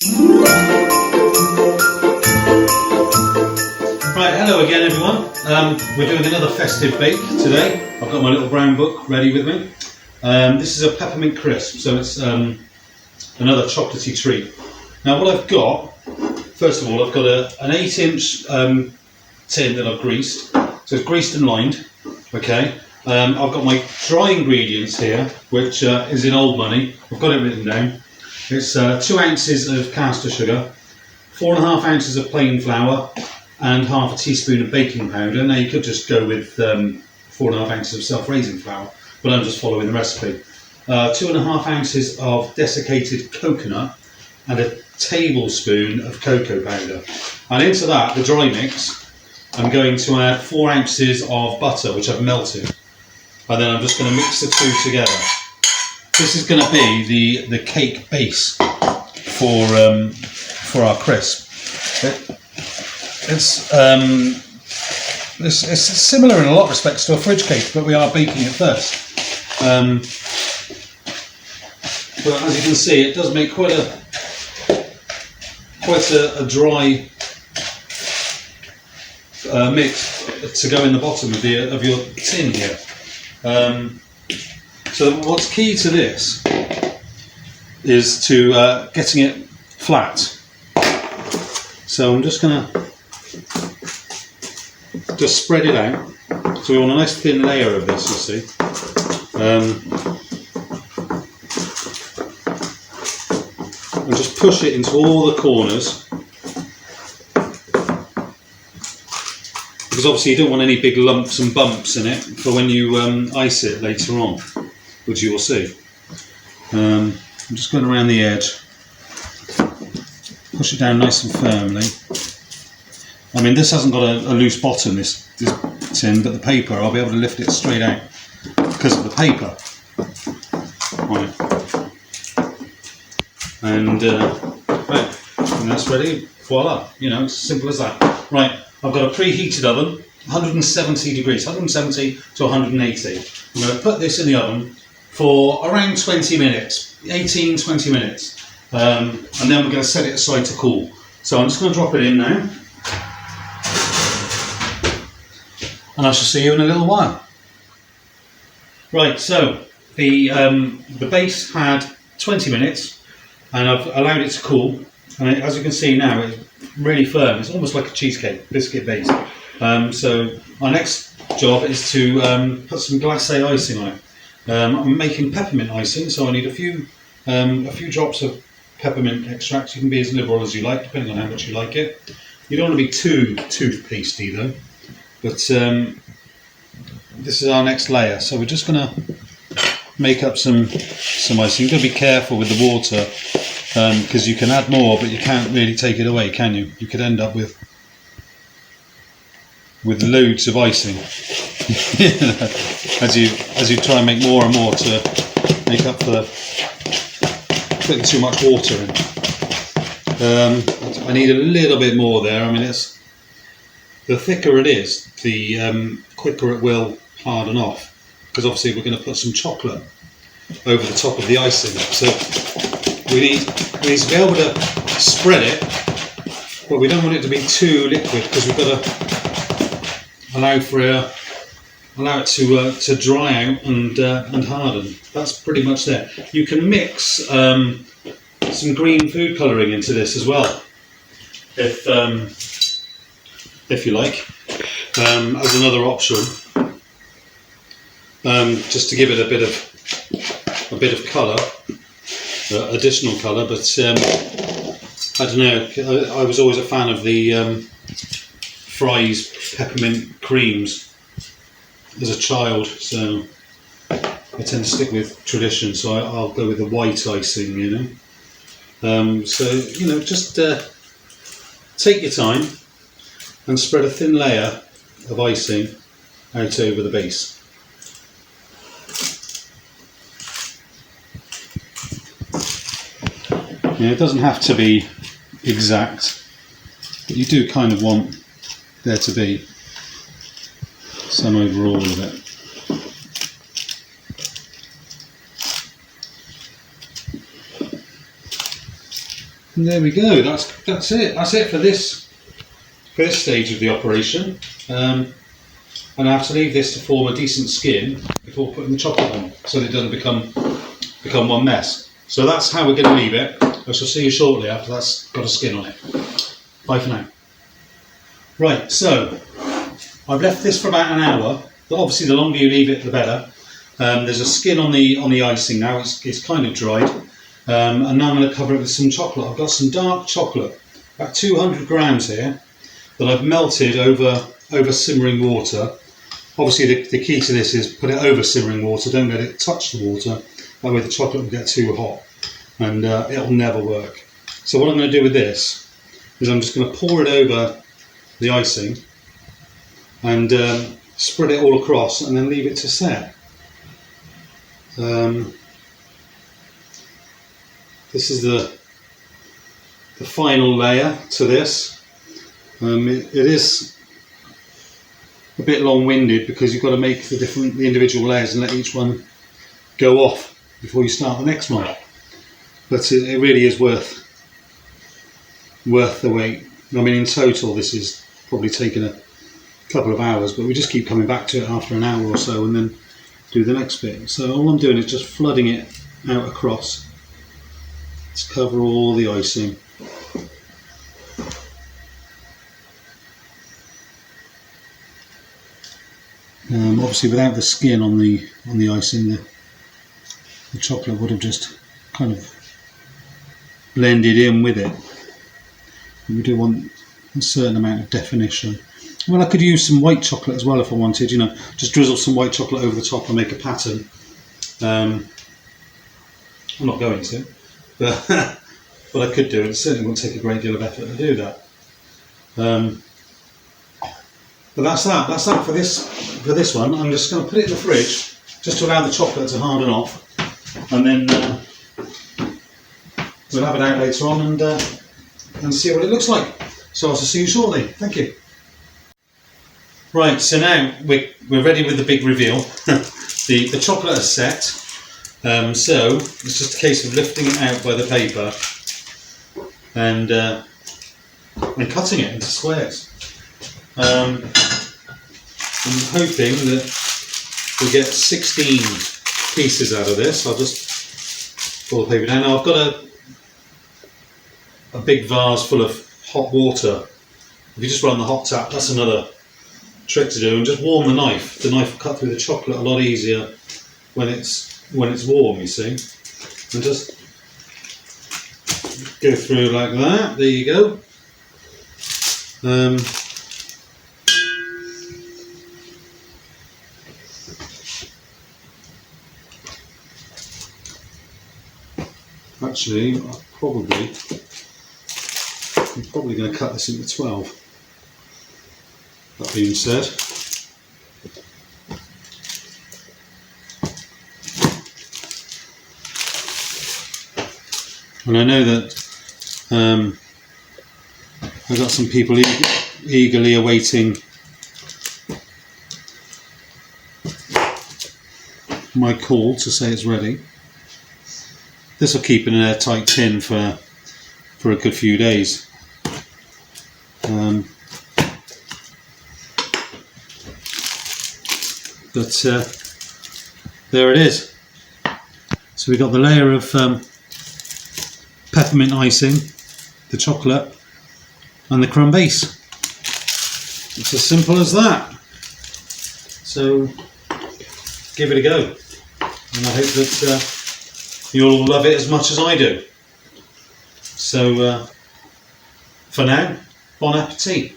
Right, hello again everyone. We're doing another festive bake today. I've got my little brown book ready with me. This is a peppermint crisp, so it's another chocolatey treat. Now what I've got, first of all, I've got an 8-inch tin that I've greased. So it's greased and lined, okay. I've got my dry ingredients here, which is in old money. I've got it written down. It's 2 ounces of caster sugar, 4.5 ounces of plain flour, and half a teaspoon of baking powder. Now you could just go with 4.5 ounces of self-raising flour, but I'm just following the recipe. 2.5 ounces of desiccated coconut and a tablespoon of cocoa powder. And into that, the dry mix, I'm going to add 4 ounces of butter, which I've melted. And then I'm just going to mix the two together. This is going to be the cake base for our crisp. It's similar in a lot of respects to a fridge cake, but we are baking it first. But as you can see, it does make quite a dry mix to go in the bottom of your tin here. So what's key to this is to getting it flat. So I'm just going to just spread it out. So we want a nice thin layer of this, you see. And just push it into all the corners. Because obviously you don't want any big lumps and bumps in it for when you ice it later on, which you will see. I'm just going around the edge. Push it down nice and firmly. I mean, this hasn't got a loose bottom, this tin, but the paper, I'll be able to lift it straight out because of the paper on it. And right, and that's ready. Voila! You know, it's as simple as that. Right, I've got a preheated oven, 170 degrees, 170 to 180. I'm going to put this in the oven for around 20 minutes, 18-20 minutes. And then we're going to set it aside to cool. So I'm just going to drop it in now. And I shall see you in a little while. Right, so the base had 20 minutes and I've allowed it to cool. And as you can see now, it's really firm. It's almost like a cheesecake, biscuit base. So our next job is to put some glacé icing on it. I'm making peppermint icing, so I need a few drops of peppermint extract. You can be as liberal as you like, depending on how much you like it. You don't want to be too toothpastey though. But this is our next layer, so we're just going to make up some icing. You've got to be careful with the water because you can add more, but you can't really take it away, can you? You could end up with loads of icing as you try and make more and more to make up for putting too much water in. I need a little bit more there. I mean, the thicker it is, the quicker it will harden off, because obviously we're going to put some chocolate over the top of the icing. So we need to be able to spread it, but we don't want it to be too liquid because we've got to allow it to dry out and harden. That's pretty much there. You can mix some green food colouring into this as well, if you like, as another option, just to give it a bit of colour, additional colour. But I don't know. I was always a fan of the Fry's Peppermint Creams as a child, so I tend to stick with tradition. So I'll go with the white icing, you know. So you know, just take your time and spread a thin layer of icing out over the base. Yeah, it doesn't have to be exact, but you do kind of want there to be some overall of it. And there we go. That's it. That's it for this stage of the operation. And I have to leave this to form a decent skin before putting the chocolate on, so that it doesn't become one mess. So that's how we're going to leave it. I shall see you shortly after that's got a skin on it. Bye for now. Right, so I've left this for about an hour. But obviously, the longer you leave it, the better. There's a skin on the icing now. It's kind of dried, and now I'm going to cover it with some chocolate. I've got some dark chocolate, about 200 grams here, that I've melted over simmering water. Obviously, the key to this is put it over simmering water. Don't let it touch the water. That way, the chocolate will get too hot, and it'll never work. So what I'm going to do with this is I'm just going to pour it over the icing and spread it all across, and then leave it to set. This is the final layer to this. It is a bit long-winded because you've got to make the individual layers and let each one go off before you start the next one. But it really is worth the wait. I mean, in total, this is probably taken a couple of hours, but we just keep coming back to it after an hour or so and then do the next bit. So all I'm doing is just flooding it out across to cover all the icing. Obviously, without the skin on the icing, the chocolate would have just kind of blended in with it. We do want a certain amount of definition. Well, I could use some white chocolate as well if I wanted, you know, just drizzle some white chocolate over the top and make a pattern. I'm not going to, but I could do it. It certainly wouldn't take a great deal of effort to do that. But that's that for this one. I'm just going to put it in the fridge just to allow the chocolate to harden off, and then we'll have it out later on and see what it looks like. So I'll see you shortly. Thank you. Right, so now we're ready with the big reveal. the chocolate is set, so it's just a case of lifting it out by the paper and cutting it into squares. I'm hoping that we get 16 pieces out of this. I'll just pull the paper down. Now I've got a big vase full of hot water. If you just run the hot tap, that's another trick to do, and just warm the knife. The knife will cut through the chocolate a lot easier when it's warm, you see. And just go through like that. There you go. Actually, I'm probably going to cut this into 12. That being said, well, I know that I've got some people eagerly awaiting my call to say it's ready. This will keep in an airtight tin for a good few days. But there it is. So we got the layer of peppermint icing, the chocolate, and the crumb base. It's as simple as that. So give it a go, and I hope that you'll love it as much as I do. So for now, bon appetit.